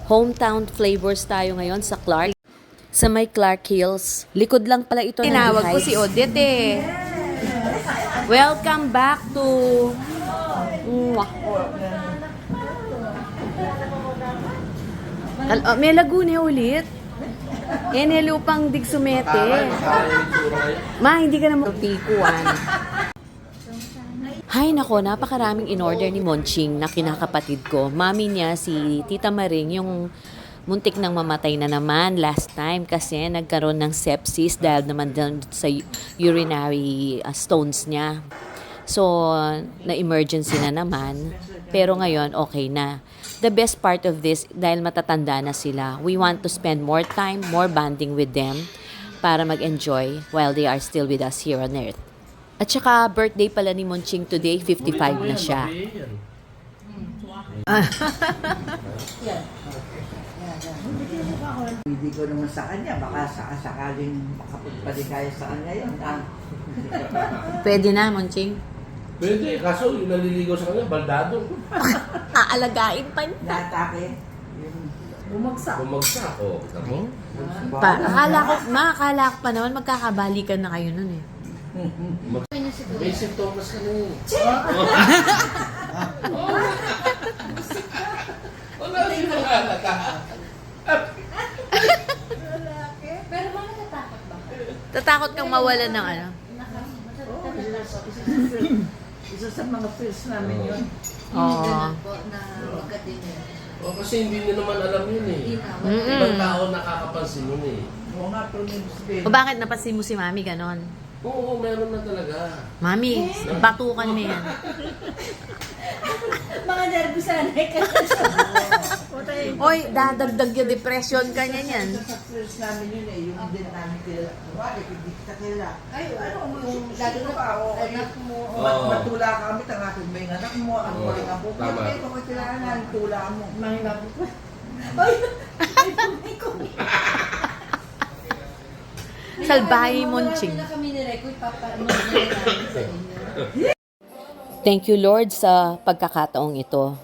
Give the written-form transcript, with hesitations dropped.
Hometown flavors tayo ngayon sa Clark. Sa may Clark Hills. Likod lang pala ito ng Tinawag ko Beehives. si Odette eh. Welcome back to... May Laguna ulit. Lupang Digsumete. Ma, hindi ka na magtikuan. Hay nako, napakaraming in-order ni Monching na kinakapatid ko. Mami niya, si Tita Maring, yung muntik nang mamatay na naman last time kasi nagkaroon ng sepsis dahil naman dun sa urinary stones niya. So, na-emergency na naman. Pero ngayon, okay na. The best part of this, dahil matatanda na sila, we want to spend more time, more bonding with them para mag-enjoy while they are still with us here on Earth. At saka, birthday pala ni Monching today, 55 na siya. Hindi ko naman sa kanya, baka sakaling makapagpaligaya sa kanya yun. Pwede na, Monching. Pwede, kaso yung naliligaw sa kanya, baldado. Aalagain pa niya. Natake, bumagsak. Bumagsak, o. Kita mo? Akala ko pa naman magkakabalikan na kayo nun eh. May sintomas ka na yun. Wala rin makalata. Pero mga natatakot ba? Tatakot kang mawalan ng ano? Isa sa mga fears namin yun. Oo. Ganun po na magkatin yun. O, kasi hindi nyo naman alam yun eh. Ibang tao nakakapansin yun eh. Oo nga, pero may sabihin. O bakit napasin mo si Mami ganon? Oo, meron na talaga. Mami, batukan mo yan. Mga nervous sanay ka. Oy, dadagdag yung depression ka niya yan. Isa sa fears namin yun eh, yung hindi na namin kilala. Wala, hindi kita kilala. Ay, ano, yung lalo na pa, anak mo, matula kami, tangatid mo yung anak mo, ang mo rin ang buko. Tama. Hindi ko kilala na, ang tula mo. Mga nabi ko. Salbahe Monching. Wala kami ni-record, papaano na namin sa inyo. Thank you, Lord, sa pagkakataong ito.